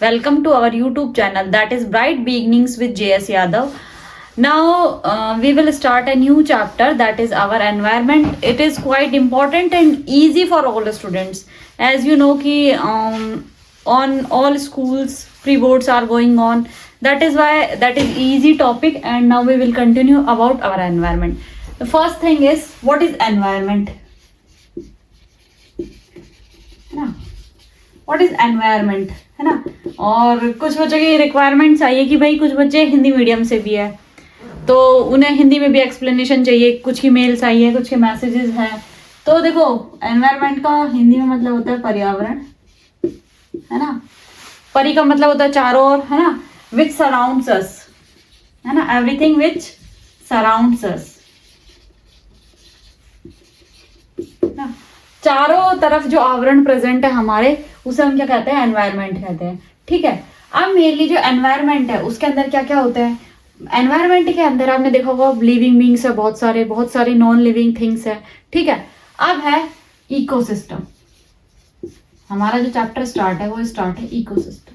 welcome to our YouTube channel, that is Bright Beginnings with JS Yadav. Now we will start a new chapter, that is our environment. It is quite important and easy for all the students. As you know ki on all schools pre boards are going on. That is why that is easy topic, and now we will continue about our environment. The first thing is, what is environment? What is environment, है ना. और कुछ बच्चों की requirement चाहिए कि भाई कुछ बच्चे हिंदी मीडियम से भी है तो उन्हें हिंदी में भी एक्सप्लेनेशन चाहिए, कुछ की मेल्स आई है, कुछ के मैसेजेस हैं. तो देखो एनवायरमेंट का हिंदी में मतलब होता है पर्यावरण, है ना. परि का मतलब होता है चारों ओर, है ना. विच सराउंड्स अस, है ना. एवरीथिंग विच सराउंड्स अस, चारों तरफ जो आवरण प्रेजेंट है हमारे, उसे हम क्या कहते हैं, एनवायरनमेंट कहते हैं. ठीक है. अब मेनली जो एनवायरनमेंट है उसके अंदर क्या क्या होता है. एनवायरनमेंट के अंदर आपने देखा होगा लिविंग बींग्स है, बहुत सारे नॉन लिविंग थिंग्स है. ठीक है. अब है इकोसिस्टम. हमारा जो चैप्टर स्टार्ट है वो स्टार्ट है इकोसिस्टम.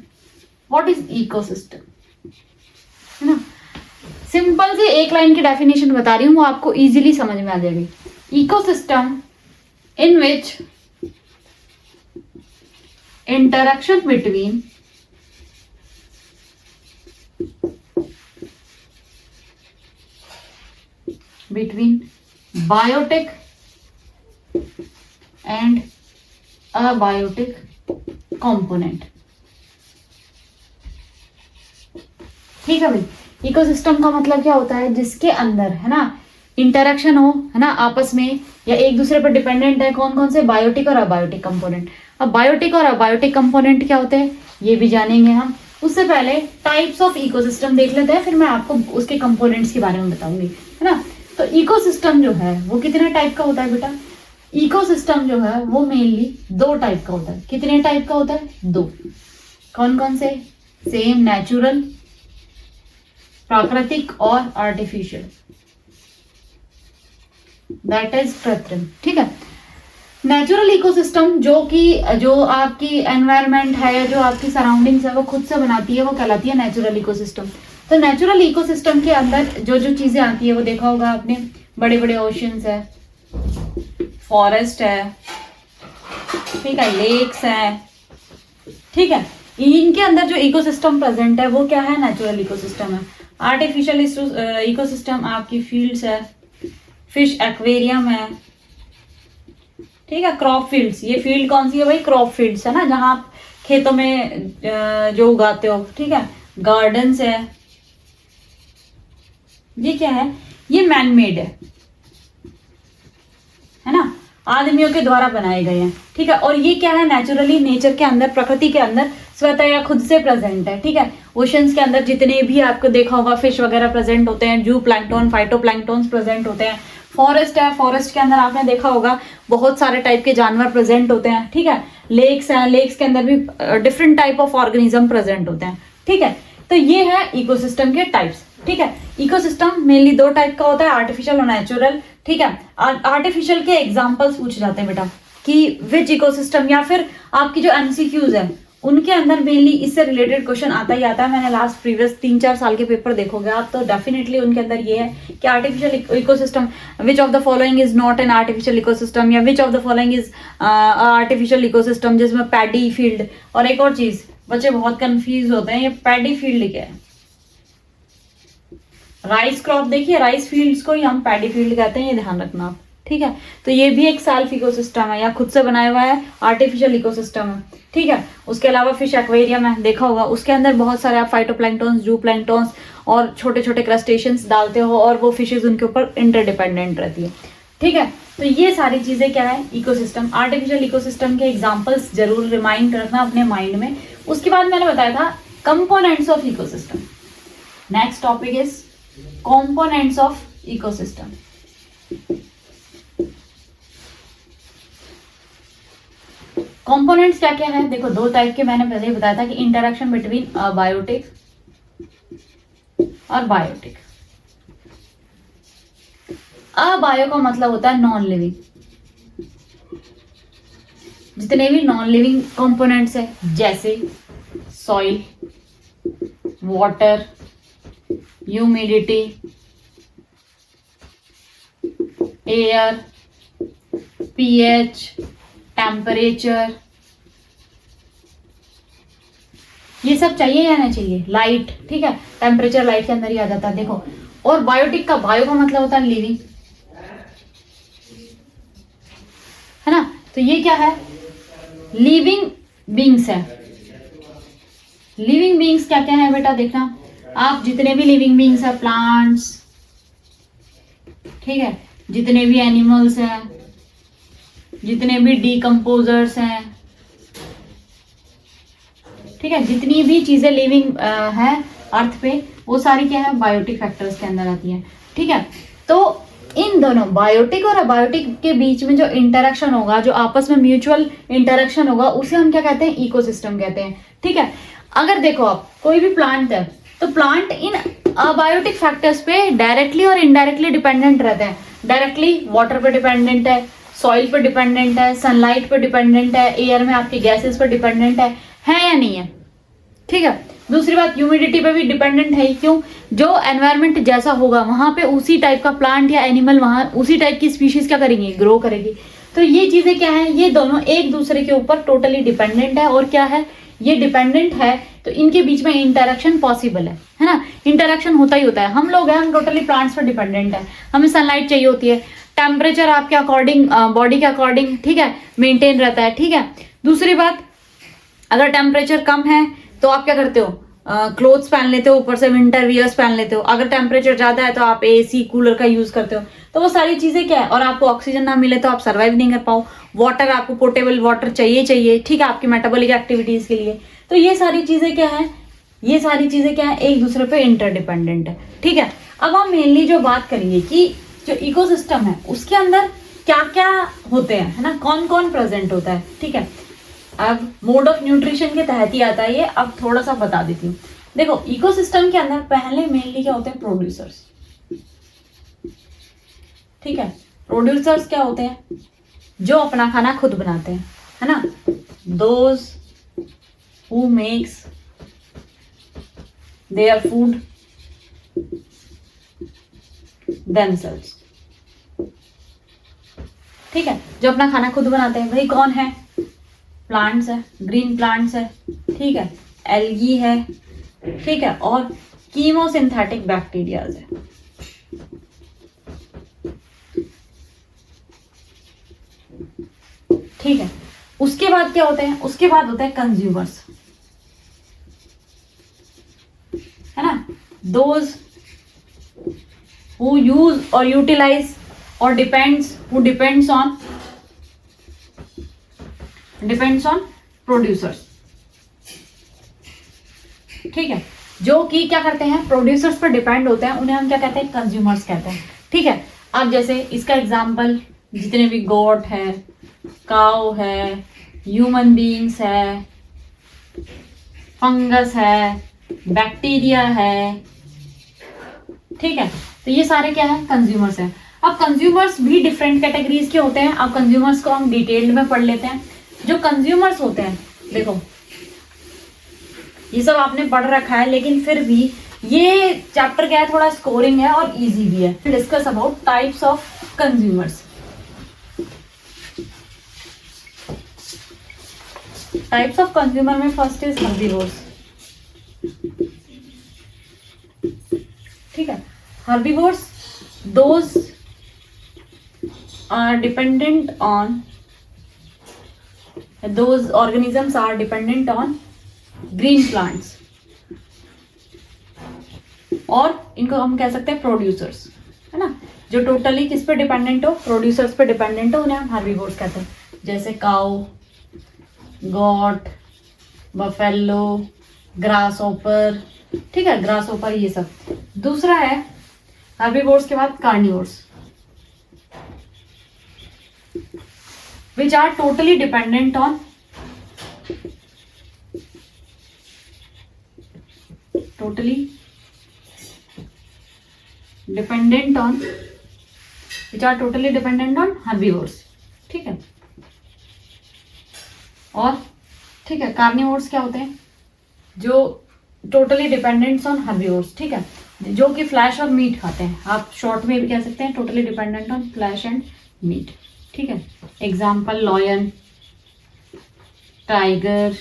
व्हाट इज इकोसिस्टम, है ना. सिंपल से एक लाइन की डेफिनेशन बता रही हूँ, वो आपको इजीली समझ में आ जाएगी. Ecosystem in which interaction between biotic and abiotic component. ठीक है भाई. इकोसिस्टम का मतलब क्या होता है, जिसके अंदर, है ना, इंटरेक्शन हो, है ना, आपस में, या एक दूसरे पर डिपेंडेंट है. कौन कौन से, बायोटिक और अबायोटिक कंपोनेंट. अब बायोटिक और अबायोटिक कंपोनेंट क्या होते हैं ये भी जानेंगे हम. उससे पहले टाइप्स ऑफ इकोसिस्टम देख लेते हैं, फिर मैं आपको उसके कंपोनेंट्स के बारे में बताऊंगी, है ना. तो इकोसिस्टम जो है वो कितने टाइप का होता है बेटा. इकोसिस्टम जो है वो मेनली दो टाइप का होता है. कितने टाइप का होता है, दो. कौन कौन से, सेम, नेचुरल, प्राकृतिक और आर्टिफिशियल, दैट इज कृत्रिम. ठीक है. नेचुरल इकोसिस्टम जो आपकी एनवायरनमेंट है या जो आपकी सराउंडिंग्स है वो खुद से बनाती है, वो कहलाती है नेचुरल इकोसिस्टम. तो नेचुरल इकोसिस्टम के अंदर जो जो चीजें आती है वो देखा होगा आपने. बड़े बड़े ओशंस है, फॉरेस्ट है, ठीक है, लेक्स है. ठीक है. इनके अंदर जो इकोसिस्टम प्रेजेंट है वो क्या है, नेचुरल इकोसिस्टम है. आर्टिफिशियल इकोसिस्टम आपकी फील्ड्स है, फिश एक्वेरियम है. ठीक है. क्रॉप फील्ड्स, ये फील्ड कौन सी है भाई, क्रॉप फील्ड्स, है ना, जहां आप खेतों में जो उगाते हो. ठीक है. गार्डन्स है. ये क्या है, ये मैन मेड है ना, आदमियों के द्वारा बनाए गए हैं. ठीक है. और ये क्या है, नेचुरली नेचर के अंदर, प्रकृति के अंदर स्वतः या खुद से प्रेजेंट है. ठीक है. ओशंस के अंदर जितने भी आपको देखा होगा फिश वगैरह प्रेजेंट होते हैं, जू प्लैंकटन, फाइटोप्लैंकटन्स प्रेजेंट होते हैं. फॉरेस्ट है, फॉरेस्ट के अंदर आपने देखा होगा बहुत सारे टाइप के जानवर प्रेजेंट होते हैं. ठीक है. लेक्स हैं, लेक्स के अंदर भी different type of organism present होते हैं. ठीक है. तो ये है इकोसिस्टम के टाइप्स. ठीक है. इकोसिस्टम मेनली दो टाइप का होता है, आर्टिफिशियल और नेचुरल. ठीक है. आर्टिफिशियल के एग्जांपल्स पूछ जाते हैं बेटा कि विच इकोसिस्टम, या फिर आपकी जो एमसीक्यूज है उनके अंदर मेनली इससे रिलेटेड क्वेश्चन आता ही आता है. मैंने लास्ट प्रीवियस 3-4 साल के पेपर देखोगे आप तो डेफिनेटली उनके अंदर ये है कि artificial ecosystem, which of the following is not an artificial ecosystem, या which of the following is artificial ecosystem, जिसमें पैडी फील्ड. और एक और चीज, बच्चे बहुत कंफ्यूज होते हैं, ये पैडी फील्ड क्या है. राइस क्रॉप देखिए, राइस फील्ड्स को ही हम पैडी फील्ड कहते हैं, ये ध्यान रखना आप. ठीक है. तो ये भी एक सेल्फ इकोसिस्टम है, या खुद से बनाया हुआ है, आर्टिफिशियल इकोसिस्टम है. ठीक है. उसके अलावा फिश एक्वेरियम है, देखा होगा, उसके अंदर बहुत सारे आप फाइटोप्लैंकटन्स, जू प्लैंकटन्स और छोटे छोटे क्रस्टेशियंस डालते हो, और वो फिशेज उनके ऊपर इंटरडिपेंडेंट रहती है. ठीक है. तो ये सारी चीजें क्या है, इकोसिस्टम. आर्टिफिशियल इकोसिस्टम के एग्जाम्पल्स जरूर रिमाइंड रखना अपने माइंड में. उसके बाद मैंने बताया था components of ecosystem. Next topic is components of ecosystem. Components क्या क्या है, देखो दो टाइप के मैंने पहले ही बताया था कि इंटरेक्शन बिटवीन अबायोटिक और बायोटिक. अबायो का मतलब होता है नॉन लिविंग. जितने भी नॉन लिविंग कंपोनेंट्स है जैसे soil, water, humidity, air, pH, temperature, ये सब चाहिए या नहीं चाहिए, लाइट, ठीक है, टेम्परेचर लाइट के अंदर ही आ जाता है, देखो। और बायोटिक का, बायो का मतलब होता है लिविंग, है ना, तो ये क्या है, लिविंग बींग्स है। लिविंग बींग्स क्या क्या है बेटा, देखना आप, जितने भी लिविंग बींग्स है, प्लांट्स, ठीक है, जितने भी एनिमल्स हैं, जितने भी डिकम्पोजर्स हैं, ठीक है, जितनी भी चीजें लिविंग है अर्थ पे, वो सारी क्या है, बायोटिक फैक्टर्स के अंदर आती है, ठीक है। तो इन दोनों बायोटिक और अबायोटिक के बीच में जो इंटरेक्शन होगा, जो आपस में म्यूचुअल इंटरेक्शन होगा, उसे हम क्या कहते हैं, इकोसिस्टम कहते हैं, ठीक है। अगर देखो आप कोई भी प्लांट है, तो प्लांट इन अबायोटिक फैक्टर्स पे डायरेक्टली और इनडायरेक्टली डिपेंडेंट रहते हैं। डायरेक्टली वाटर पे डिपेंडेंट है, सॉइल पे डिपेंडेंट है, सनलाइट पे डिपेंडेंट है, एयर में आपकी गैसेस पे डिपेंडेंट है या नहीं है, ठीक है। दूसरी बात, ह्यूमिडिटी पे भी डिपेंडेंट है, क्यों, जो एनवायरनमेंट जैसा होगा वहां पे उसी टाइप का प्लांट या एनिमल, वहां उसी टाइप की स्पीशीज क्या करेंगी, ग्रो करेगी। तो ये चीजें क्या है, ये दोनों एक दूसरे के ऊपर टोटली डिपेंडेंट है, और क्या है, ये डिपेंडेंट है, तो इनके बीच में इंटरेक्शन पॉसिबल है ना, इंटरेक्शन होता ही होता है। हम लोग हैं, हम टोटली प्लांट्स पर डिपेंडेंट है, हमें सनलाइट चाहिए होती है, टेम्परेचर आपके अकॉर्डिंग, बॉडी के अकॉर्डिंग, ठीक है, मेंटेन रहता है, ठीक है। दूसरी बात, अगर टेम्परेचर कम है तो आप क्या करते हो, क्लोथ्स पहन लेते हो, ऊपर से विंटर वियर्स पहन लेते हो। अगर टेम्परेचर ज्यादा है तो आप एसी कूलर का यूज करते हो। तो वो सारी चीजें क्या है, और आपको ऑक्सीजन ना मिले तो आप सर्वाइव नहीं कर पाओ। वाटर, आपको पोर्टेबल वाटर चाहिए, ठीक है, आपकी मेटाबॉलिक एक्टिविटीज के लिए। तो ये सारी चीजें क्या है, ये सारी चीजें क्या है, एक दूसरे पे इंटरडिपेंडेंट है, ठीक है। अब हम मेनली जो बात करेंगे कि जो इकोसिस्टम है उसके अंदर क्या क्या होते हैं, है ना, कौन कौन प्रेजेंट होता है, ठीक है। अब मोड ऑफ न्यूट्रिशन के तहत ही आता है ये, अब थोड़ा सा बता देती हूँ। देखो, इकोसिस्टम के अंदर पहले मेनली क्या होते हैं, प्रोड्यूसर्स, ठीक है। प्रोड्यूसर्स क्या होते हैं, जो अपना खाना खुद बनाते हैं, है ना, those who makes their food themselves, ठीक है, जो अपना खाना खुद बनाते हैं। वही कौन है, प्लांट्स है, ग्रीन प्लांट्स है, ठीक है, एल्गी है, ठीक है, और कीमोसिंथेटिक बैक्टीरियाज है, ठीक है। उसके बाद क्या होते हैं, उसके बाद होते हैं कंज्यूमर्स, है ना, दोज हु यूज और यूटिलाइज और डिपेंड्स ऑन प्रोड्यूसर्स, ठीक है, जो कि क्या करते हैं, प्रोड्यूसर्स पर डिपेंड होते हैं, उन्हें हम क्या कहते हैं, कंज्यूमर्स कहते हैं, ठीक है। अब जैसे इसका एग्जांपल, जितने भी गोट है, काउ है, ह्यूमन बीइंग्स है, फंगस है, बैक्टीरिया है, ठीक है। तो ये सारे क्या है, कंज्यूमर्स हैं। अब कंज्यूमर्स भी डिफरेंट कैटेगरीज के होते हैं। अब कंज्यूमर्स को हम डिटेल्ड में पढ़ लेते हैं। जो कंज्यूमर्स होते हैं, देखो ये सब आपने पढ़ रखा है, लेकिन फिर भी ये चैप्टर क्या है, थोड़ा स्कोरिंग है और इजी भी है। Discuss about types of consumers. Types of consumer में फर्स्ट इज हर्बीवोर्स, ठीक है। Herbivores those are dependent on, those organisms are dependent on green plants, और इनको हम कह सकते हैं प्रोड्यूसर्स, है ना, जो टोटली किस पे डिपेंडेंट हो, प्रोड्यूसर्स पे डिपेंडेंट हो, उन्हें हम हर्बीवोर्स कहते हैं। जैसे काउ, गॉट, बफेलो, ग्रासहोपर, ठीक है, ग्रासहोपर, ये सब। दूसरा है हर्बीवोर्स के बाद carnivores, which are totally dependent on herbivores, ठीक है। और ठीक है, कार्निवोर्स क्या होते हैं, जो टोटली डिपेंडेंट्स ऑन हर्बीवोर्स, ठीक है, जो कि फ्लैश और मीट खाते हैं, आप शॉर्ट में भी कह सकते हैं totally dependent on flesh and meat, ठीक है। एग्जाम्पल लॉयन, टाइगर,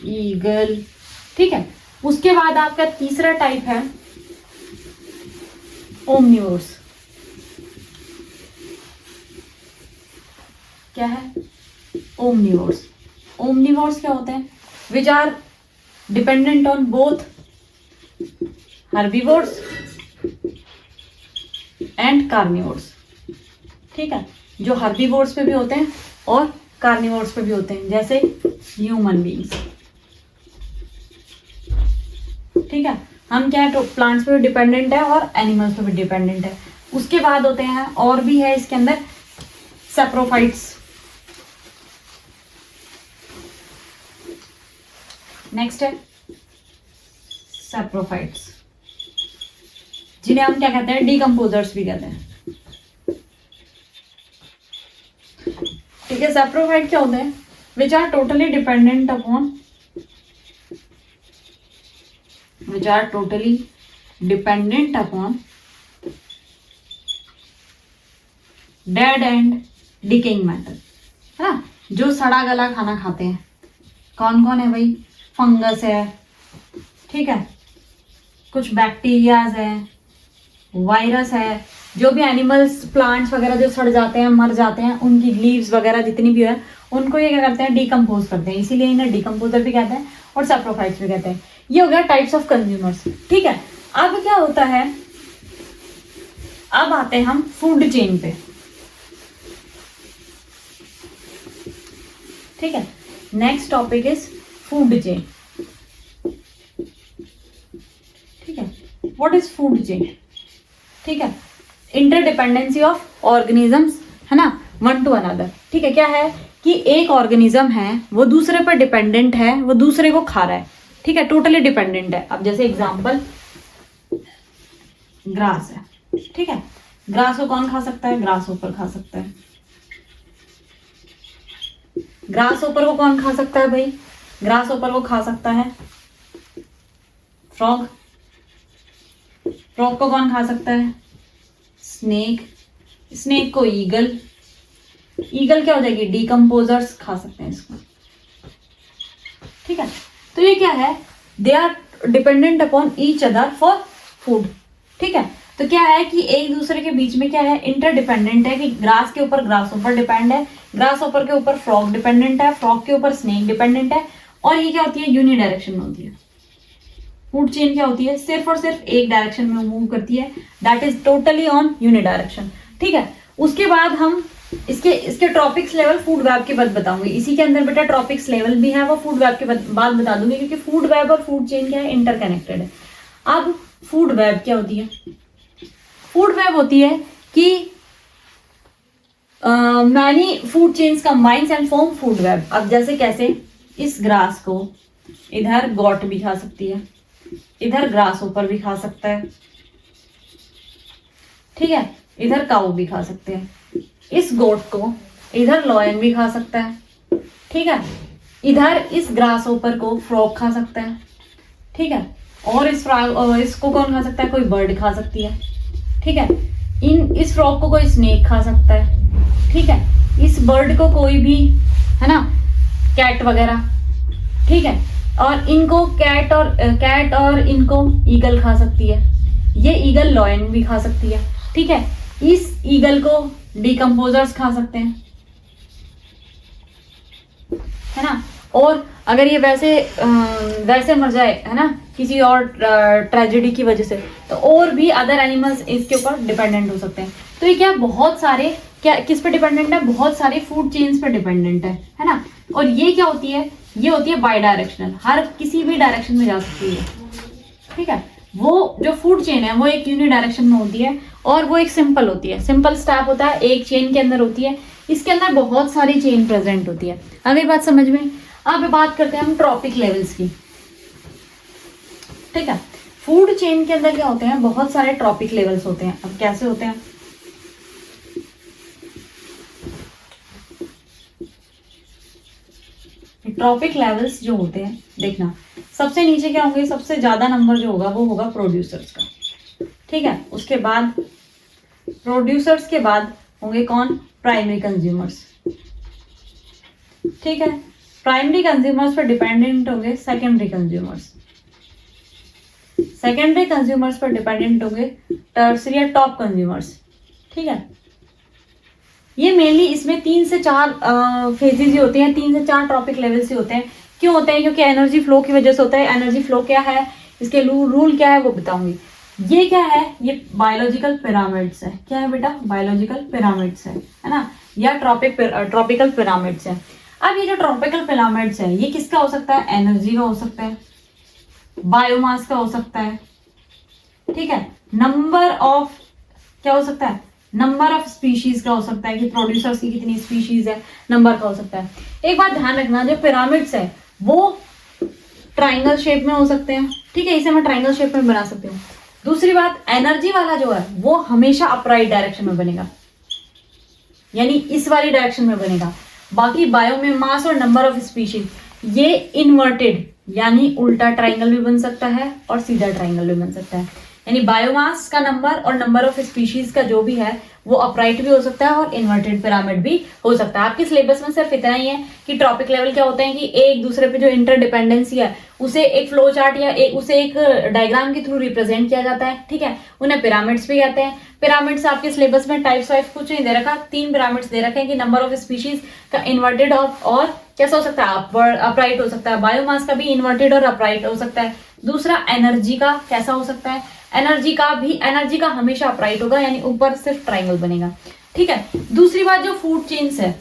ईगल, ठीक है। उसके बाद आपका तीसरा टाइप है ओमनिवोर्स। क्या है? ओमनिवोर्स। ओमनिवोर्स क्या होते हैं? Which are dependent on both herbivores and carnivores, ठीक है, जो हर्बीवोर्स पे भी होते हैं और कार्निवोर्स पे भी होते हैं, जैसे ह्यूमन बीइंग्स, ठीक है। हम क्या है, तो प्लांट्स पे भी डिपेंडेंट है और एनिमल्स पे भी डिपेंडेंट है। उसके बाद होते हैं और भी है इसके अंदर सैप्रोफाइट्स। नेक्स्ट है सैप्रोफाइट्स, जिन्हें हम क्या कहते हैं, डीकम्पोजर्स भी कहते हैं, ठीक है। सैप्रोफाइट क्या होते हैं? Which are totally dependent upon dead and decaying matter, है ना, जो सड़ा गला खाना खाते हैं। कौन कौन है भाई? फंगस है, ठीक है, कुछ बैक्टीरियाज है, वायरस है, जो भी एनिमल्स प्लांट्स वगैरह जो सड़ जाते हैं, मर जाते हैं, उनकी लीव्स वगैरह जितनी भी है, उनको ये क्या करते हैं, डिकम्पोज करते हैं, इसीलिए इन्हें डिकम्पोजर भी कहते हैं और सैप्रोफाइट्स भी कहते हैं। ये हो गया टाइप्स ऑफ कंज्यूमर्स, ठीक है। अब क्या होता है, अब आते हैं हम फूड चेन पे, ठीक है। Next topic is food chain, ठीक है। What is food chain? ठीक है, इंटरडिपेंडेंसी ऑफ ऑर्गेनिजम्स, है ना, वन टू अनदर, ठीक है। क्या है कि एक ऑर्गेनिज्म है, वो दूसरे पर डिपेंडेंट है, वो दूसरे को खा रहा है, ठीक है, टोटली डिपेंडेंट है। अब जैसे एग्जांपल ग्रास है, ठीक है, ग्रास को कौन खा सकता है? ग्रास ऊपर खा सकता है। ग्रास ऊपर को कौन खा सकता है भाई? ग्रास ऊपर को खा सकता है फ्रॉग। फ्रॉग को कौन खा सकता है? स्नेक। स्नेक को ईगल। ईगल क्या हो जाएगी? डिकम्पोजर्स खा सकते हैं इसको, ठीक है। तो ये क्या है, they are dependent upon each other for food, ठीक है। तो क्या है कि एक दूसरे के बीच में क्या है, इंटरडिपेंडेंट है, कि ग्रास के ऊपर ग्रास ऊपर डिपेंड है, ग्रास ऊपर के ऊपर फ्रॉग डिपेंडेंट है, फ्रॉग के ऊपर स्नेक डिपेंडेंट है, और ये क्या होती है, यूनि डायरेक्शन में होती है। फूड चेन क्या होती है, सिर्फ और सिर्फ एक डायरेक्शन में मूव करती है, that is totally on uni direction, ठीक है। उसके बाद हम इसके ट्रॉपिक्स लेवल फूड वेब के बाद बताऊंगी। इसी के अंदर बेटा ट्रॉपिक्स लेवल भी है, वो फूड वेब के बाद बता दूंगी, क्योंकि फूड वेब और फूड चेन क्या है, इंटरकनेक्टेड है। अब फूड वेब क्या होती है? फूड वेब होती है कि many food chains combines and form food web. अब जैसे कैसे, इस ग्रास को इधर गॉट भी खा सकती है, इधर ग्रास ऊपर भी खा सकता है, ठीक है, इधर काऊ भी खा सकते हैं, इस गोट को इधर लॉयन भी खा सकता है, ठीक है, इधर इस ग्रास ऊपर को फ्रॉग खा सकता है, ठीक है, और इसको कौन खा सकता है? कोई बर्ड खा सकती है, ठीक है। इस फ्रॉग को कोई स्नेक खा सकता है, ठीक है, इस बर्ड को कोई भी, है ना, कैट वगैरह, ठीक है, और इनको कैट और इनको ईगल खा सकती है, ये ईगल लॉयन भी खा सकती है, ठीक है। इस ईगल को डिकम्पोजर्स खा सकते हैं, है ना। और अगर ये वैसे मर जाए, है ना, किसी और ट्रेजेडी की वजह से, तो और भी अदर एनिमल्स इसके ऊपर डिपेंडेंट हो सकते हैं। तो ये क्या, बहुत सारे क्या किस पे डिपेंडेंट है? बहुत सारे फूड चेन्स पे डिपेंडेंट है ना। और ये क्या होती है? ये होती है बाई डायरेक्शनल, हर किसी भी डायरेक्शन में जा सकती है, ठीक है। वो जो फूड चेन है वो एक यूनि डायरेक्शन में होती है, और वो एक सिंपल होती है, सिंपल स्टेप होता है, एक चेन के अंदर होती है। इसके अंदर बहुत सारी चेन प्रेजेंट होती है। अगर बात समझ में, अब बात करते हैं हम ट्रॉपिक लेवल्स की, ठीक है। फूड चेन के अंदर क्या होते हैं? बहुत सारे ट्रॉपिक लेवल्स होते हैं। अब कैसे होते हैं? ट्रॉपिक लेवल्स जो होते हैं, देखना, सबसे नीचे क्या होंगे, सबसे ज्यादा नंबर जो होगा वो होगा प्रोड्यूसर्स का, ठीक है। उसके बाद प्रोड्यूसर्स के बाद होंगे कौन, प्राइमरी कंज्यूमर्स, ठीक है। प्राइमरी कंज्यूमर्स पर डिपेंडेंट होंगे सेकेंडरी कंज्यूमर्स, सेकेंडरी कंज्यूमर्स पर डिपेंडेंट होंगे टर्सरी या टॉप कंज्यूमर्स, ठीक है। ये मेनली इसमें 3 से 4 फेजेस ही होते हैं, 3 से 4 ट्रॉपिक लेवल्स ही होते हैं। क्यों होते हैं, क्योंकि एनर्जी फ्लो की वजह से होता है। एनर्जी फ्लो क्या है, इसके रूल क्या है वो बताऊंगी। ये क्या है, ये बायोलॉजिकल पिरामिड्स है। क्या है बेटा, बायोलॉजिकल पिरामिड्स है ना, या ट्रॉपिकल पिरामिड्स है। अब ये जो ट्रॉपिकल पिरामिड्स है ये किसका हो सकता है, एनर्जी का हो सकता है, बायोमास का हो सकता है, ठीक है। नंबर ऑफ क्या हो सकता है, नंबर ऑफ स्पीशीज का हो सकता है कि प्रोड्यूसर्स की कितनी स्पीशीज है, नंबर का हो सकता है। एक बात ध्यान रखना, जो पिरामिड्स है वो ट्राइंगल शेप में हो सकते हैं, ठीक है, इसे मैं ट्राइंगल शेप में बना सकती हूँ। दूसरी बात, एनर्जी वाला जो है वो हमेशा अपराइट डायरेक्शन में बनेगा, यानी इस वाली डायरेक्शन में बनेगा। बाकी बायो में मास और नंबर ऑफ स्पीशीज ये इन्वर्टेड यानी उल्टा ट्राइंगल भी बन सकता है और सीधा ट्राइंगल भी बन सकता है। यानी बायोमास का नंबर और नंबर ऑफ स्पीशीज का जो भी है वो अपराइट भी हो सकता है और इन्वर्टेड पिरामिड भी हो सकता है। आपके सिलेबस में सिर्फ इतना ही है कि ट्रॉपिक लेवल क्या होते हैं कि एक दूसरे पे जो इंटरडिपेंडेंसी है उसे एक फ्लो चार्ट या उसे एक डायग्राम के थ्रू रिप्रेजेंट किया जाता है, ठीक है। उन्हें पिरामिड्स भी कहते हैं। पिरामिड्स आपके सिलेबस में टाइप्स वाइज कुछ नहीं दे रखा, 3 पिरामिड्स दे रखे हैं कि नंबर ऑफ स्पीशीज का इन्वर्टेड और कैसा हो सकता है, अपराइट हो सकता है। बायोमास का भी इन्वर्टेड और अपराइट हो सकता है। दूसरा, एनर्जी का कैसा हो सकता है, एनर्जी का हमेशा अपराइट होगा, यानी ऊपर सिर्फ ट्राइंगल बनेगा, ठीक है। दूसरी बात, जो फूड चेन्स है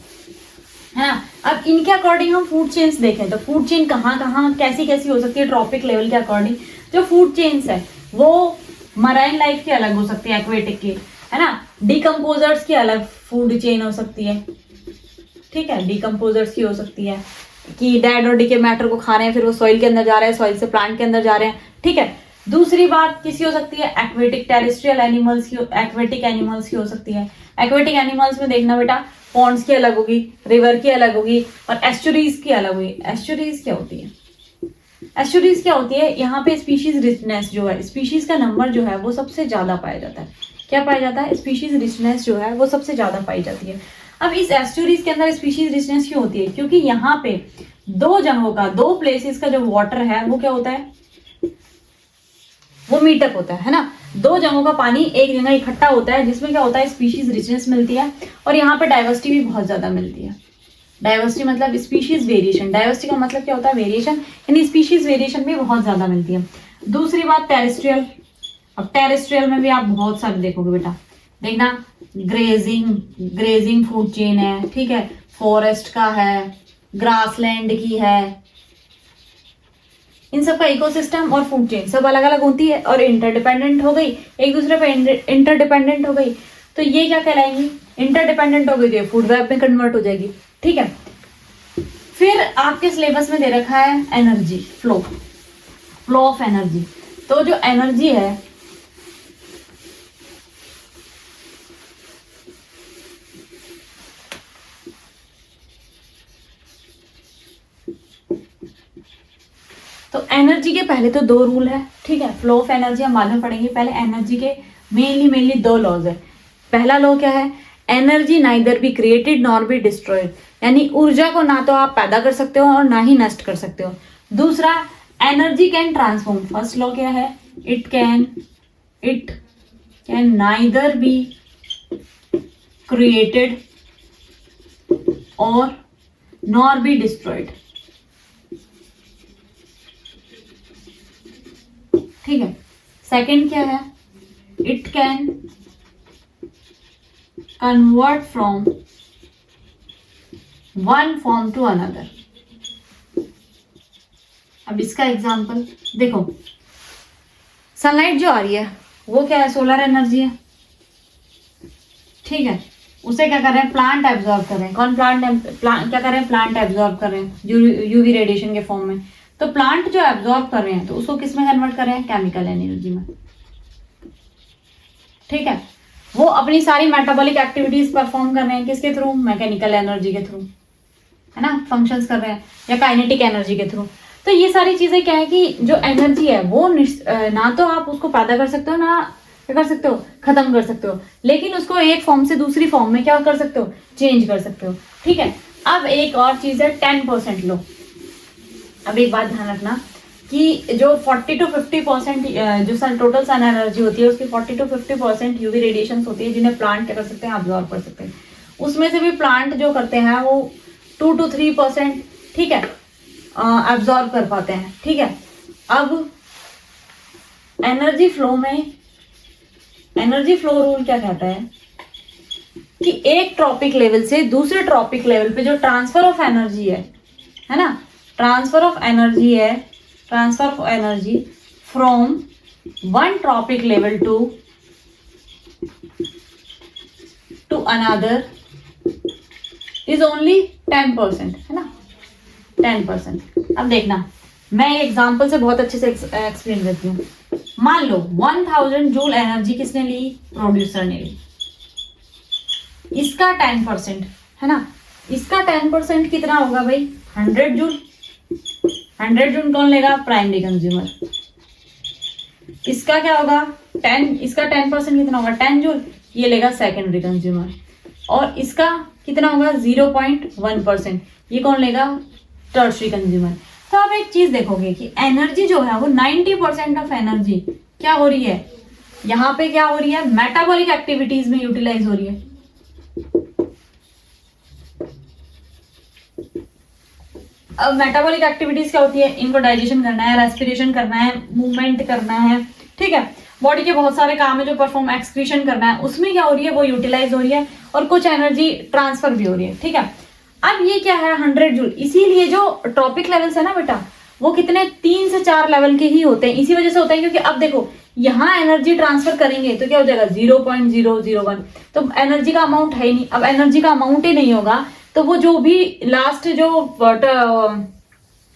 ना, अब इनके अकॉर्डिंग हम फूड चेन्स देखें तो फूड चेन कहाँ कैसी हो सकती है ट्रॉपिक लेवल के अकॉर्डिंग। जो फूड चेन्स है वो मराइन लाइफ की अलग हो सकती है, एक्वेटिक की, है ना। डिकम्पोजर्स की अलग फूड चेन हो सकती है, ठीक है, डिकम्पोजर्स की हो सकती है कि डेड और डिके मैटर को खा रहे हैं, फिर वो सॉइल के अंदर जा रहे हैं, सॉइल से प्लांट के अंदर जा रहे हैं, ठीक है। दूसरी बात किसी हो सकती है, एक्वेटिक टेरेस्ट्रियल एनिमल्स की, एक्वेटिक एनिमल्स की हो सकती है। एक्वेटिक एनिमल्स में देखना बेटा, पॉन्ड्स की अलग होगी, रिवर की अलग होगी और एस्चुरीज की अलग होगी। एस्चुरीज क्या होती है, एस्चुरीज क्या होती है, यहाँ पे स्पीशीज रिचनेस जो है, स्पीशीज का नंबर जो है वो सबसे ज्यादा पाया जाता है। क्या पाया जाता है, स्पीशीज रिचनेस जो है वो सबसे ज्यादा पाई जाती है। अब इस एस्चुरीज के अंदर स्पीशीज रिचनेस क्यों होती है, क्योंकि यहाँ पे 2 जगहों का, 2 प्लेसेस का जो वाटर है वो क्या होता है, वो मीटअप होता है ना। 2 जगहों का पानी एक जगह इकट्ठा होता है, जिसमें क्या होता है, स्पीशीज रिचनेस मिलती है और यहाँ पे डाइवर्सिटी भी बहुत ज्यादा मिलती है। डाइवर्सिटी मतलब स्पीशीज वेरिएशन, डाइवर्सिटी का मतलब क्या होता है, वेरिएशन, यानी स्पीशीज वेरिएशन भी बहुत ज्यादा मिलती है। दूसरी बात, टेरेस्ट्रियल। अब टेरेस्ट्रियल में भी आप बहुत सारे देखोगे बेटा, देखना, ग्रेजिंग फूड चेन है, ठीक है, फॉरेस्ट का है, ग्रासलैंड की है, इन सब का इकोसिस्टम और फूड चेन सब अलग अलग होती है और इंटरडिपेंडेंट हो गई, एक दूसरे पे इंटरडिपेंडेंट हो गई, तो ये क्या कहलाएंगी, इंटरडिपेंडेंट हो गई, तो फूड वेब में कन्वर्ट हो जाएगी, ठीक है। फिर आपके सिलेबस में दे रखा है एनर्जी फ्लो ऑफ एनर्जी। तो जो एनर्जी है तो एनर्जी के पहले तो 2 रूल है, ठीक है। फ्लो ऑफ एनर्जी हम बाद में पढ़ेंगे, पहले एनर्जी के मेनली 2 लॉज है। पहला लॉ क्या है, energy neither be created nor be destroyed, यानी ऊर्जा को ना तो आप पैदा कर सकते हो और ना ही नष्ट कर सकते हो। दूसरा, energy can transform. First law क्या है, it can neither be created और नॉर बी डिस्ट्रॉयड, ठीक है। सेकंड क्या है, it can convert from one form to another. अब इसका एग्जांपल देखो, सनलाइट जो आ रही है वो क्या है, सोलर एनर्जी है, ठीक है। उसे क्या कर रहे हैं, प्लांट एब्जॉर्ब कर रहे हैं। कौन, प्लांट क्या कर रहे हैं, प्लांट एब्जॉर्ब कर रहे हैं यूवी रेडिएशन के फॉर्म में। तो प्लांट जो एब्जॉर्ब कर रहे हैं तो उसको किस में कन्वर्ट कर रहे हैं, केमिकल एनर्जी में, ठीक है। वो अपनी सारी मेटाबॉलिक एक्टिविटीज परफॉर्म कर रहे हैं किसके थ्रू, मैकेनिकल एनर्जी के थ्रू, है ना, फंक्शंस कर रहे हैं, या काइनेटिक एनर्जी के थ्रू। तो ये सारी चीजें क्या है कि जो एनर्जी है वो ना तो आप उसको पैदा कर सकते हो, ना क्या कर सकते हो, खत्म कर सकते हो, लेकिन उसको एक फॉर्म से दूसरी फॉर्म में क्या कर सकते हो, चेंज कर सकते हो। ठीक है, अब एक और चीज है 10% लो। अब एक बात ध्यान रखना कि जो 40 to 50% जो टोटल सन एनर्जी होती है उसकी 40 to 50% यूवी रेडिएशन होती है, जिन्हें प्लांट क्या कर सकते हैं, ऑब्जॉर्व कर सकते हैं। उसमें से भी प्लांट जो करते हैं वो 2 to 3%, ठीक है, एब्जॉर्ब कर पाते हैं। ठीक है, अब एनर्जी फ्लो में एनर्जी फ्लो रूल क्या कहता है कि एक ट्रॉपिक लेवल से दूसरे ट्रॉपिक लेवल पे जो ट्रांसफर ऑफ एनर्जी है ना, transfer of energy from one trophic level to another is only 10%, है ना, 10%। अब देखना, मैं एग्जांपल से बहुत अच्छे से एक्सप्लेन करती हूँ। मान लो 1000 जूल एनर्जी किसने ली, प्रोड्यूसर ने ली, इसका 10% है ना, इसका 10% कितना होगा भाई, 100 जूल। 100 जूल कौन लेगा, प्राइमरी कंज्यूमर। इसका क्या होगा 10, इसका 10% कितना होगा 10 जूल, ये लेगा सेकेंडरी कंज्यूमर। और इसका कितना होगा 0.1%, ये कौन लेगा, टर्शरी कंज्यूमर। तो आप एक चीज देखोगे कि एनर्जी जो है वो 90% ऑफ एनर्जी क्या हो रही है, यहाँ पे क्या हो रही है, मेटाबॉलिक एक्टिविटीज में यूटिलाइज हो रही है। अब मेटाबॉलिक एक्टिविटीज क्या होती है, इनको डाइजेशन करना है, रेस्पिरेशन करना है, मूवमेंट करना है, ठीक है, बॉडी के बहुत सारे काम है जो परफॉर्म, एक्सक्रीशन करना है, उसमें क्या हो रही है, वो यूटिलाइज हो रही है और कुछ एनर्जी ट्रांसफर भी हो रही है। ठीक है, अब ये क्या है 100 जूल। इसीलिए जो ट्रॉपिक लेवल्स है ना बेटा, वो कितने 3 से 4 लेवल के ही होते हैं। इसी वजह से होता है क्योंकि अब देखो यहाँ एनर्जी ट्रांसफर करेंगे तो क्या हो जाएगा 0.001, तो एनर्जी का अमाउंट है ही नहीं। अब एनर्जी का अमाउंट ही नहीं होगा तो वो जो भी लास्ट जो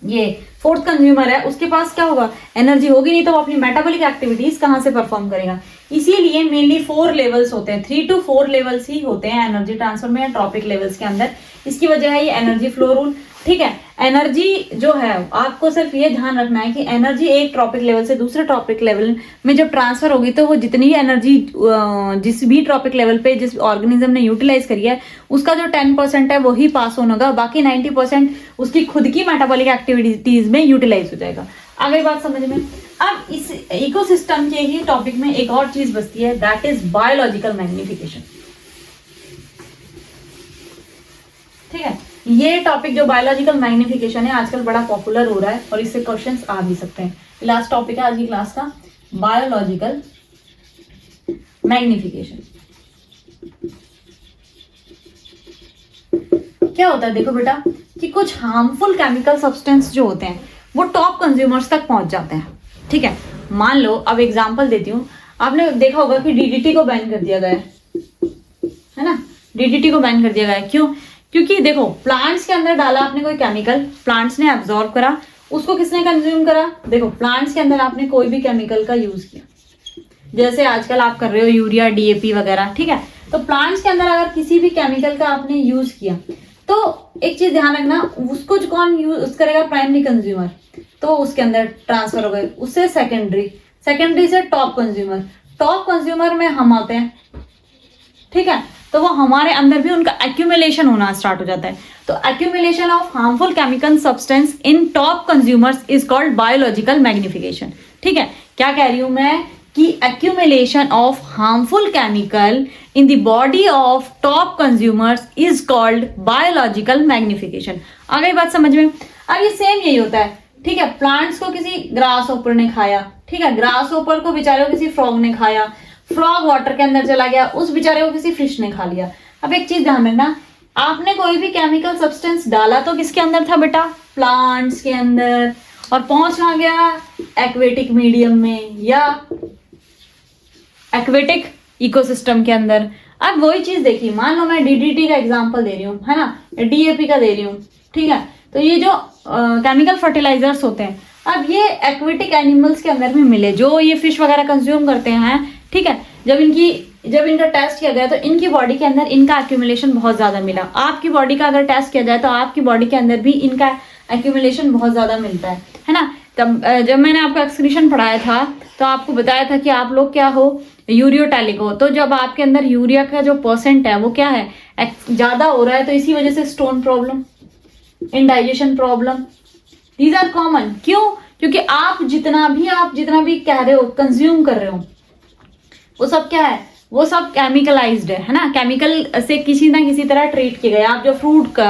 ये फोर्थ कंज्यूमर है उसके पास क्या होगा, एनर्जी होगी नहीं, तो वो अपनी मेटाबॉलिक एक्टिविटीज कहाँ से परफॉर्म करेगा। इसीलिए मेनली 4 लेवल्स होते हैं, 3 to 4 लेवल्स ही होते हैं एनर्जी ट्रांसफर में ट्रॉपिक लेवल्स के अंदर। इसकी वजह है ये एनर्जी फ्लो रूल। ठीक है, एनर्जी जो है आपको सिर्फ ये ध्यान रखना है कि एनर्जी एक ट्रॉपिक लेवल से दूसरे ट्रॉपिक लेवल में जब ट्रांसफर होगी तो वो जितनी भी एनर्जी जिस भी ट्रॉपिक लेवल पे जिस ऑर्गेनिज्म ने यूटिलाइज करी है उसका जो 10% है वही पास ऑन होगा, बाकी 90% उसकी खुद की मेटाबॉलिक एक्टिविटीज में यूटिलाइज हो जाएगा। आगे बात समझ में। अब इस इकोसिस्टम के ही टॉपिक में एक और चीज बचती है, दैट इज बायोलॉजिकल मैग्निफिकेशन। ठीक है, ये टॉपिक जो बायोलॉजिकल मैग्निफिकेशन है आजकल बड़ा पॉपुलर हो रहा है और इससे क्वेश्चंस आ भी सकते हैं। लास्ट टॉपिक है आज की क्लास का, बायोलॉजिकल मैग्निफिकेशन। क्या होता है देखो बेटा कि कुछ हार्मफुल केमिकल सब्सटेंस जो होते हैं वो टॉप कंज्यूमर्स तक पहुंच जाते हैं। ठीक है, मान लो अब एग्जांपल देती हूँ, आपने देखा होगा कि डीडीटी को बैन कर दिया गया है ना, डीडीटी को बैन कर दिया गया है। क्यों? क्योंकि देखो प्लांट्स के अंदर डाला आपने कोई केमिकल, प्लांट्स ने एब्जॉर्ब करा, उसको किसने कंज्यूम करा, देखो प्लांट्स के अंदर आपने कोई भी केमिकल का यूज किया, जैसे आजकल आप कर रहे हो यूरिया, डीएपी वगैरह। ठीक है, तो प्लांट्स के अंदर अगर किसी भी केमिकल का आपने यूज किया तो एक चीज ध्यान रखना, उसको जो कौन यूज करेगा, प्राइमरी कंज्यूमर, तो उसके अंदर ट्रांसफर हो गए, उससे सेकेंडरी, सेकेंडरी से टॉप कंज्यूमर, टॉप कंज्यूमर में हम आते हैं। ठीक है, तो वो हमारे अंदर भी उनका एक्यूमुलेशन होना स्टार्ट हो जाता है। तो accumulation of harmful chemical substance in top consumers is called biological magnification. ठीक है, क्या कह रही हूं मैं कि accumulation of harmful chemical in the body of top consumers is called biological magnification। आ गई बात समझ में। अब ये सेम यही होता है। ठीक है, प्लांट्स को किसी ग्रास ओपर ने खाया, ठीक है, ग्रास ओपर को बेचारे को किसी फ्रॉग ने खाया, फ्रॉग वाटर के अंदर चला गया, उस बेचारे को किसी फिश ने खा लिया। अब एक चीज ध्यान रखना, आपने कोई भी केमिकल सब्सटेंस डाला तो किसके अंदर था बेटा, प्लांट्स के अंदर, और पहुंच कहाँ गया, एक्वेटिक मीडियम में या एक्वेटिक इकोसिस्टम के अंदर। अब वही चीज देखिए, मान लो मैं डीडीटी का एग्जांपल दे रही हूँ, है ना, डीएपी का दे रही हूँ। ठीक है, तो ये जो केमिकल फर्टिलाइजर्स होते हैं, अब ये एक्वेटिक एनिमल्स के अंदर भी मिले, जो ये फिश वगैरह कंज्यूम करते हैं। ठीक है, जब इनका टेस्ट किया गया तो इनकी बॉडी के अंदर इनका एक्यूमुलेशन बहुत ज्यादा मिला। आपकी बॉडी का अगर टेस्ट किया जाए तो आपकी बॉडी के अंदर भी इनका एक्यूमुलेशन बहुत ज़्यादा मिलता है ना। तब जब मैंने आपको एक्सक्रीशन पढ़ाया था तो आपको बताया था कि आप लोग क्या हो, यूरियोटैलिक हो। तो जब आपके अंदर यूरिया का जो परसेंट है वो क्या है, ज़्यादा हो रहा है, तो इसी वजह से stone problem, indigestion problem, these are common. क्यों? क्योंकि आप जितना भी कह रहे हो, कंज्यूम कर रहे हो, वो सब क्या है, वो सब केमिकलाइज्ड है ना, केमिकल से किसी ना किसी तरह ट्रीट किए गए। आप जो फ्रूट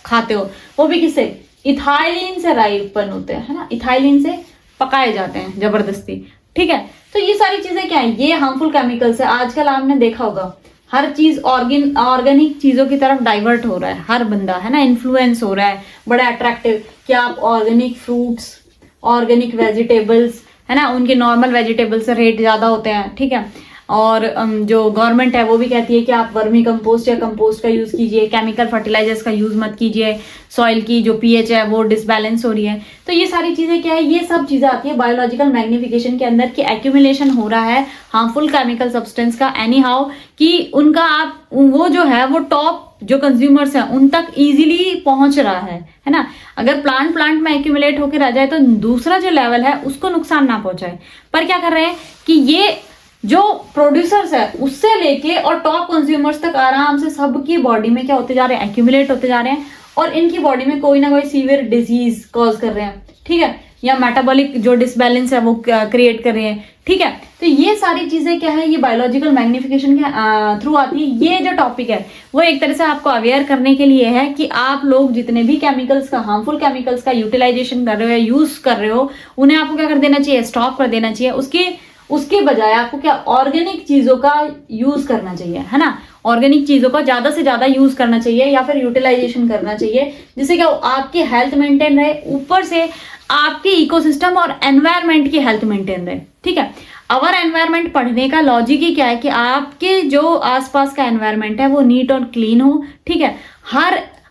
खाते हो वो भी किससे, इथाइलिन से राई उत्पन्न होते हैं, है ना, इथाइलिन से पकाए जाते हैं जबरदस्ती, ठीक है। तो ये सारी चीजें क्या है, ये हार्मफुल केमिकल्स है। आजकल आपने देखा होगा हर चीज ऑर्गेनिक चीजों की तरफ डाइवर्ट हो रहा है, हर बंदा, है ना, इन्फ्लुएंस हो रहा है, बड़ा अट्रैक्टिव कि आप ऑर्गेनिक फ्रूट्स, ऑर्गेनिक वेजिटेबल्स, है ना, उनके नॉर्मल वेजिटेबल्स से रेट ज्यादा होते हैं, ठीक है। और जो गवर्नमेंट है वो भी कहती है कि आप वर्मी कंपोस्ट या कंपोस्ट का यूज कीजिए, केमिकल फर्टिलाइजर्स का यूज मत कीजिए, सॉइल की जो पीएच है वो डिसबैलेंस हो रही है। तो ये सारी चीजें क्या है, ये सब चीजें आती है बायोलॉजिकल मैग्निफिकेशन के अंदर, कि एक्यूमुलेशन हो रहा है हार्मफुल केमिकल सब्सटेंस का एनी हाउ, कि उनका आप वो जो है वो टॉप जो कंज्यूमर्स हैं उन तक इजीली पहुंच रहा है ना। अगर प्लांट में एक्यूमुलेट होकर रह जाए तो दूसरा जो लेवल है उसको नुकसान ना पहुंचाए। पर क्या कर रहे हैं कि ये जो प्रोड्यूसर्स है उससे लेके और टॉप कंज्यूमर्स तक आराम से सबकी बॉडी में क्या होते जा रहे हैं, एक्यूमुलेट होते जा रहे हैं, और इनकी बॉडी में कोई ना कोई सीवियर डिजीज कॉज कर रहे हैं, ठीक है, या मेटाबॉलिक जो डिसबैलेंस है वो क्रिएट कर रहे हैं, ठीक है। तो ये सारी चीजें क्या है, ये बायोलॉजिकल मैग्निफिकेशन के थ्रू आती है। ये जो टॉपिक है वो एक तरह से आपको अवेयर करने के लिए है कि आप लोग जितने भी केमिकल्स का, हार्मफुल केमिकल्स का यूटिलाइजेशन कर रहे हो या यूज कर रहे हो, उन्हें आपको क्या कर देना चाहिए, स्टॉप कर देना चाहिए। उसके बजाय आपको क्या, ऑर्गेनिक चीजों का यूज करना चाहिए, है ना, ऑर्गेनिक चीजों का ज्यादा से ज्यादा यूज करना चाहिए या फिर यूटिलाइजेशन करना चाहिए, जिससे क्या आपकी हेल्थ मेंटेन रहे, ऊपर से आपके इकोसिस्टम और एनवायरनमेंट की हेल्थ मेंटेन रहे, ठीक है। अवर एनवायरनमेंट पढ़ने का लॉजिक ही क्या है कि आपके जो आसपास का एनवायरनमेंट है वो नीट और क्लीन हो, ठीक है,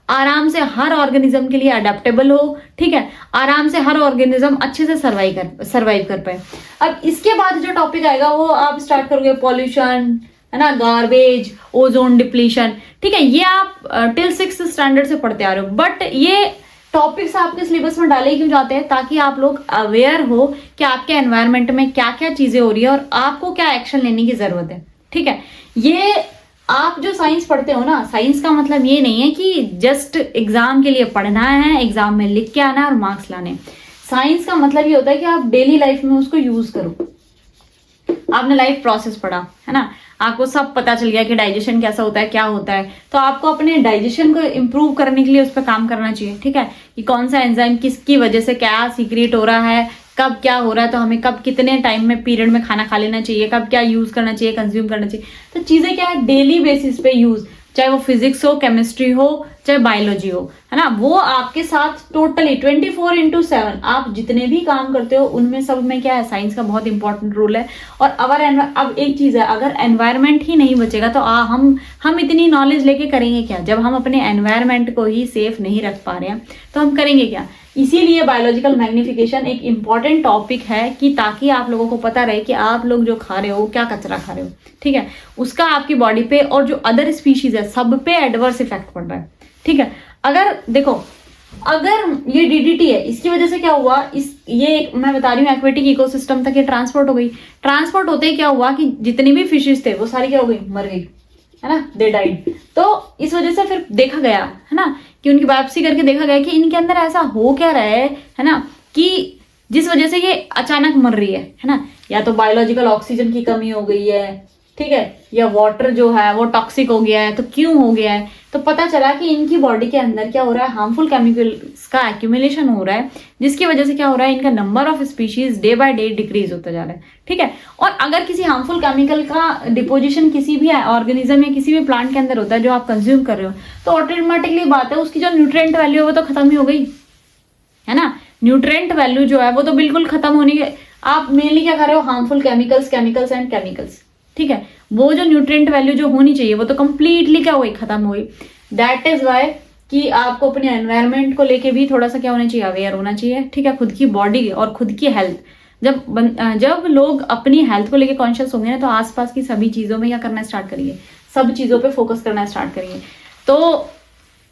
आराम से हर ऑर्गेनिज्म के लिए अडेप्टेबल हो, ठीक है, आराम से हर ऑर्गेनिज्म अच्छे से सर्वाइव कर पाए। अब इसके बाद जो टॉपिक आएगा वो आप स्टार्ट करोगे पॉल्यूशन, है ना, गार्बेज, ओजोन डिप्लीशन, ठीक है। ये आप टिल 6th स्टैंडर्ड से पढ़ते आ रहे हो, बट ये टॉपिक्स आपके सिलेबस में डाले क्यों जाते हैं, ताकि आप लोग अवेयर हो कि आपके एनवायरनमेंट में क्या क्या चीजें हो रही है और आपको क्या एक्शन लेने की जरूरत है, ठीक है। ये आप जो साइंस पढ़ते हो ना, साइंस का मतलब ये नहीं है कि जस्ट एग्जाम के लिए पढ़ना है, एग्जाम में लिख के आना है और मार्क्स लाने। साइंस का मतलब ये होता है कि आप डेली लाइफ में उसको यूज करो। आपने लाइफ प्रोसेस पढ़ा, है ना, आपको सब पता चल गया कि डाइजेशन कैसा होता है, क्या होता है, तो आपको अपने डाइजेशन को इम्प्रूव करने के लिए उस पर काम करना चाहिए, ठीक है, कि कौन सा एंजाइम किसकी वजह से क्या सीक्रेट हो रहा है, कब क्या हो रहा है, तो हमें कब कितने टाइम में पीरियड में खाना खा लेना चाहिए, कब क्या यूज करना चाहिए, कंज्यूम करना चाहिए। तो चीजें क्या है, डेली बेसिस पे यूज, चाहे वो फिजिक्स हो, केमिस्ट्री हो, चाहे बायोलॉजी हो, है ना, वो आपके साथ टोटली 24/7 आप जितने भी काम करते हो उनमें सब में क्या है, साइंस का बहुत इंपॉर्टेंट रोल है। और अब एक चीज है, अगर एनवायरनमेंट ही नहीं बचेगा तो हम इतनी नॉलेज लेके करेंगे क्या, जब हम अपने एनवायरनमेंट को ही सेफ नहीं रख पा रहे हैं तो हम करेंगे क्या। इसीलिए बायोलॉजिकल मैग्निफिकेशन एक इम्पॉर्टेंट टॉपिक है, कि ताकि आप लोगों को पता रहे कि आप लोग जो खा रहे हो क्या कचरा खा रहे हो, ठीक है, उसका आपकी बॉडी पे और जो अदर स्पीशीज है सब पे एडवर्स इफेक्ट पड़ रहा है, ठीक है। अगर देखो, अगर ये डीडीटी है, इसकी वजह से क्या हुआ, ये मैं बता रही हूँ एक्वेटिक इकोसिस्टम तक ये ट्रांसपोर्ट हो गई। ट्रांसपोर्ट होते ही क्या हुआ कि जितनी भी फिशेस थे वो सारी क्या हो गई, मर गई, है ना, दे डाइड। तो इस वजह से फिर देखा गया, है ना, कि उनकी बायोप्सी करके देखा गया कि इनके अंदर ऐसा हो क्या रहा है ना, कि जिस वजह से ये अचानक मर रही है ना, या तो बायोलॉजिकल ऑक्सीजन की कमी हो गई है, ठीक है, या वाटर जो है वो टॉक्सिक हो गया है, तो क्यों हो गया है, तो पता चला कि इनकी बॉडी के अंदर क्या हो रहा है, हार्मफुल केमिकल्स का एक्यूमुलेशन हो रहा है, जिसकी वजह से क्या हो रहा है, इनका number of species day by day decrease होता जा रहा है, ठीक है। और अगर किसी हार्मफुल केमिकल का डिपोजिशन किसी भी ऑर्गेनिज्म या किसी भी प्लांट के अंदर होता है जो आप कंज्यूम कर रहे हो, तो ऑटोमेटिकली बात है उसकी जो न्यूट्रिएंट वैल्यू है वो तो खत्म ही हो गई, है ना, न्यूट्रिएंट वैल्यू जो है वो तो बिल्कुल खत्म होने के, आप मेनली क्या खा रहे हो, हार्मफुल केमिकल्स एंड केमिकल्स, ठीक है, वो जो न्यूट्रिएंट वैल्यू जो होनी चाहिए वो तो कंप्लीटली क्या हुई, खत्म हुई। दैट इज वाई कि आपको अपने एनवायरनमेंट को लेके भी थोड़ा सा क्या होना चाहिए, अवेयर होना चाहिए, ठीक है, खुद की बॉडी और खुद की हेल्थ। जब लोग अपनी हेल्थ को लेके कॉन्शियस होंगे ना, तो आसपास की सभी चीजों में क्या करना स्टार्ट करिए, सब चीजों पे फोकस करना स्टार्ट करिए। तो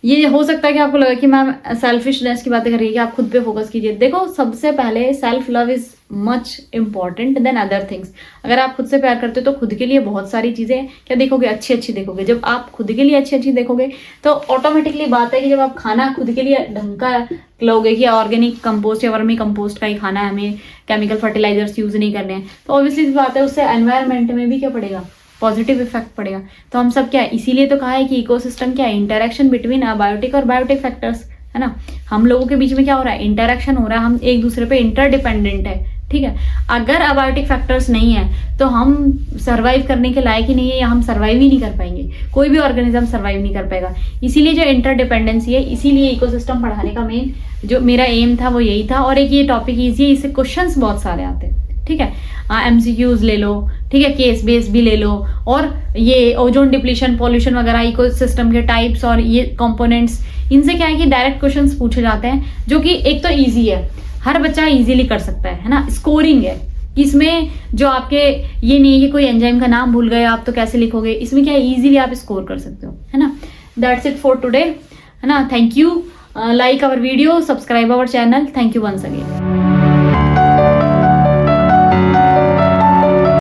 ये हो सकता है कि आपको लगा कि मैम सेल्फिशनेस की बातें कर रही है कि आप खुद पे फोकस कीजिए। देखो, सबसे पहले self love is much important than other things. अगर आप खुद से प्यार करते हो तो खुद के लिए बहुत सारी चीज़ें क्या देखोगे, अच्छी अच्छी देखोगे। जब आप खुद के लिए अच्छी अच्छी देखोगे तो ऑटोमेटिकली बात है कि जब आप खाना खुद के लिए ढंग का लोगे कि ऑर्गेनिक कंपोस्ट या वर्मी कंपोस्ट का ही खाना है, हमें केमिकल फर्टिलाइजर्स यूज नहीं करने हैं, तो ऑब्वियसली बात है उससे एनवायरनमेंट में भी क्या पड़ेगा, पॉजिटिव इफेक्ट पड़ेगा। तो हम सब क्या है, इसीलिए तो कहा है कि इकोसिस्टम क्या है, इंटरेक्शन बिटवीन अबायोटिक और बायोटिक फैक्टर्स, है ना। हम लोगों के बीच में क्या हो रहा है, इंटरेक्शन हो रहा है, हम एक दूसरे पे इंटरडिपेंडेंट है, ठीक है। अगर अबायोटिक फैक्टर्स नहीं है तो हम सर्वाइव करने के लायक ही नहीं है, या हम सर्वाइव ही नहीं कर पाएंगे, कोई भी ऑर्गेनिज्म सर्वाइव नहीं कर पाएगा। इसीलिए जो इंटरडिपेंडेंसी है, इसीलिए इकोसिस्टम पढ़ाने का मेन जो मेरा एम था वो यही था। और एक ये टॉपिक ईजी है, इससे क्वेश्चंस बहुत सारे आते हैं, ठीक है। MCQs ले लो, ठीक है, केस बेस भी ले लो, और ये ओजोन डिप्लीशन, पॉल्यूशन वगैरह, इकोसिस्टम के टाइप्स और ये कंपोनेंट्स, इनसे क्या है कि डायरेक्ट क्वेश्चंस पूछे जाते हैं, जो कि एक तो ईजी है, हर बच्चा इजीली कर सकता है ना। स्कोरिंग है इसमें, जो आपके ये नहीं है कि कोई एंजाइम का नाम भूल गए आप तो कैसे लिखोगे, इसमें क्या है, इजीली आप स्कोर कर सकते हो, है ना। दैट्स इट फॉर टुडे, है ना। Thank you, like our video, subscribe our channel, thank you once again.